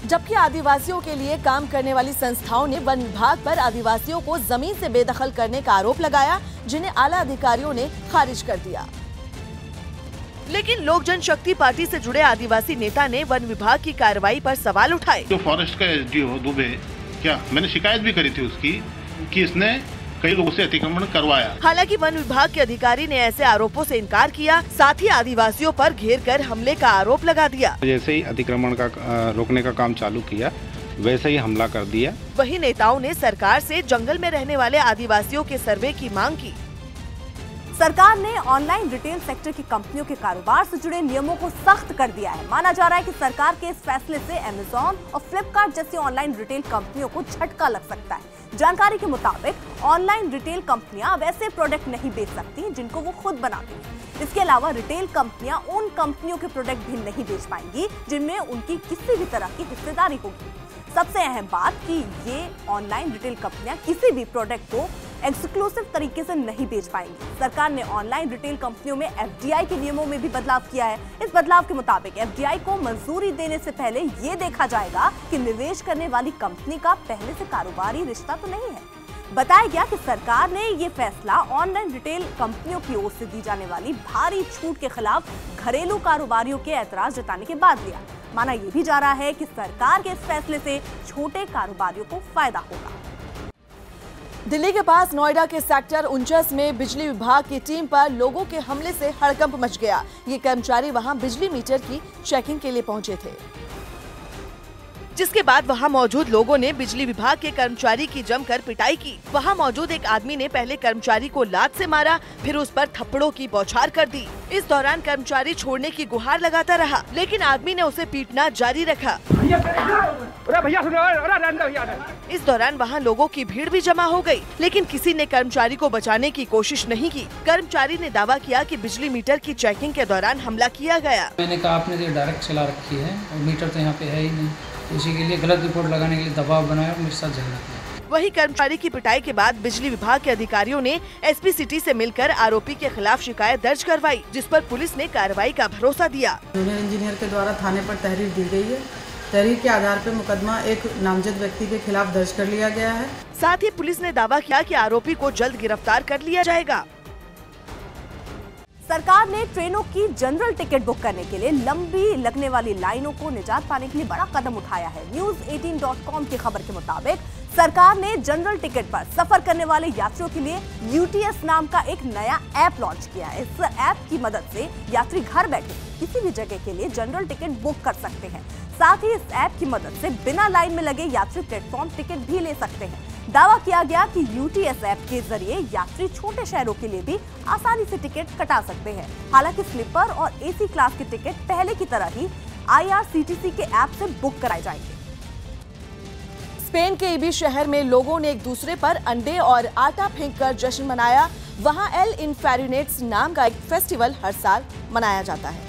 जबकि आदिवासियों के लिए काम करने वाली संस्थाओं ने वन विभाग पर आदिवासियों को जमीन से बेदखल करने का आरोप लगाया, जिन्हें आला अधिकारियों ने खारिज कर दिया। लेकिन लोक जनशक्ति पार्टी से जुड़े आदिवासी नेता ने वन विभाग की कार्रवाई पर सवाल उठाए। जो फॉरेस्ट का एसडीओ दुबे, क्या मैंने शिकायत भी करी थी उसकी कि इसने कई लोगों से अतिक्रमण करवाया। हालांकि वन विभाग के अधिकारी ने ऐसे आरोपों से इनकार किया, साथ ही आदिवासियों पर घेर कर हमले का आरोप लगा दिया। जैसे ही अतिक्रमण का रोकने का काम चालू किया, वैसे ही हमला कर दिया। वहीं नेताओं ने सरकार से जंगल में रहने वाले आदिवासियों के सर्वे की मांग की। सरकार ने ऑनलाइन रिटेल सेक्टर की कंपनियों के कारोबार से जुड़े नियमों को सख्त कर दिया है। माना जा रहा है कि सरकार के इस फैसले से अमेज़न और फ्लिपकार्ट जैसी ऑनलाइन रिटेल कंपनियों को झटका लग सकता है। जानकारी के मुताबिक ऑनलाइन रिटेल कंपनियां अब ऐसे प्रोडक्ट नहीं बेच सकती जिनको वो खुद बनाती हैं। इसके अलावा रिटेल कंपनियां उन कंपनियों के प्रोडक्ट भी नहीं बेच पाएंगी जिनमें उनकी किसी भी तरह की हिस्सेदारी होगी। सबसे अहम बात कि ये ऑनलाइन रिटेल कंपनियां किसी भी प्रोडक्ट को एक्सक्लूसिव तरीके से नहीं बेच पाएंगी। सरकार ने ऑनलाइन रिटेल कंपनियों में एफडीआई के नियमों में भी बदलाव किया है। इस बदलाव के मुताबिक एफडीआई को मंजूरी देने से पहले ये देखा जाएगा कि निवेश करने वाली कंपनी का पहले से कारोबारी रिश्ता तो नहीं है। बताया गया कि सरकार ने ये फैसला ऑनलाइन रिटेल कंपनियों की ओर से दी जाने वाली भारी छूट के खिलाफ घरेलू कारोबारियों के ऐतराज जताने के बाद लिया। माना यह भी जा रहा है कि सरकार के इस फैसले से छोटे कारोबारियों को फायदा होगा। दिल्ली के पास नोएडा के सेक्टर 49 में बिजली विभाग की टीम पर लोगों के हमले से हड़कंप मच गया। ये कर्मचारी वहां बिजली मीटर की चेकिंग के लिए पहुंचे थे, जिसके बाद वहां मौजूद लोगों ने बिजली विभाग के कर्मचारी की जमकर पिटाई की। वहां मौजूद एक आदमी ने पहले कर्मचारी को लात से मारा, फिर उस पर थप्पड़ों की बौछार कर दी। इस दौरान कर्मचारी छोड़ने की गुहार लगाता रहा, लेकिन आदमी ने उसे पीटना जारी रखा। इस दौरान वहां लोगों की भीड़ भी जमा हो गई, लेकिन किसी ने कर्मचारी को बचाने की कोशिश नहीं की। कर्मचारी ने दावा किया कि बिजली मीटर की चेकिंग के दौरान हमला किया गया। मैंने कहा आपने तो डायरेक्ट चला रखी है और मीटर तो यहाँ पे है ही नहीं, इसी के लिए गलत रिपोर्ट लगाने के लिए दबाव बनाया और मेरे साथ झगड़ा किया। वहीं कर्मचारी की पिटाई के बाद बिजली विभाग के अधिकारियों ने एसपी सिटी से मिलकर आरोपी के खिलाफ शिकायत दर्ज करवाई, जिस पर पुलिस ने कार्रवाई का भरोसा दिया। जूनियर इंजीनियर के द्वारा थाने पर तहरीर दी गई है। तहरीर के आधार पर मुकदमा एक नामजद व्यक्ति के खिलाफ दर्ज कर लिया गया है। साथ ही पुलिस ने दावा किया कि आरोपी को जल्द गिरफ्तार कर लिया जाएगा। सरकार ने ट्रेनों की जनरल टिकट बुक करने के लिए लंबी लगने वाली लाइनों को निजात पाने के लिए बड़ा कदम उठाया है। News18.com की खबर के मुताबिक सरकार ने जनरल टिकट पर सफर करने वाले यात्रियों के लिए UTS नाम का एक नया ऐप लॉन्च किया है। इस ऐप की मदद से यात्री घर बैठे किसी भी जगह के लिए जनरल टिकट बुक कर सकते हैं। साथ ही इस ऐप की मदद से बिना लाइन में लगे यात्री प्लेटफॉर्म टिकट भी ले सकते हैं। दावा किया गया कि UTS ऐप के जरिए यात्री छोटे शहरों के लिए भी आसानी से टिकट कटा सकते हैं। हालांकि स्लीपर और AC क्लास के टिकट पहले की तरह ही IRCTC के ऐप से बुक कराए जाएंगे। स्पेन के इबी शहर में लोगों ने एक दूसरे पर अंडे और आटा फेंककर जश्न मनाया। वहां एल इन्फेरिनेट्स नाम का एक फेस्टिवल हर साल मनाया जाता है,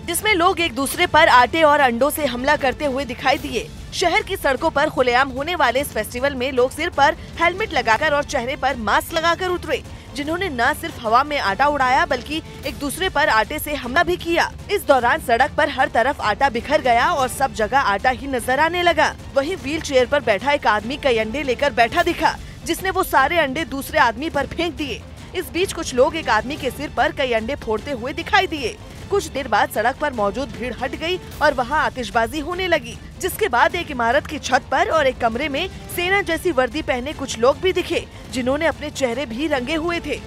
जिसमें लोग एक दूसरे पर आटे और अंडों से हमला करते हुए दिखाई दिए। शहर की सड़कों पर खुलेआम होने वाले इस फेस्टिवल में लोग सिर पर हेलमेट लगाकर और चेहरे पर मास्क लगाकर उतरे, जिन्होंने न सिर्फ हवा में आटा उड़ाया बल्कि एक दूसरे पर आटे से हमला भी किया। इस दौरान सड़क पर हर तरफ आटा बिखर गया और सब जगह आटा ही नजर आने लगा। वहीं व्हील चेयर पर बैठा एक आदमी कई अंडे लेकर बैठा दिखा, जिसने वो सारे अंडे दूसरे आदमी पर फेंक दिए। इस बीच कुछ लोग एक आदमी के सिर पर कई अंडे फोड़ते हुए दिखाई दिए। कुछ देर बाद सड़क पर मौजूद भीड़ हट गई और वहां आतिशबाजी होने लगी, जिसके बाद एक इमारत की छत पर और एक कमरे में सेना जैसी वर्दी पहने कुछ लोग भी दिखे, जिन्होंने अपने चेहरे भी रंगे हुए थे।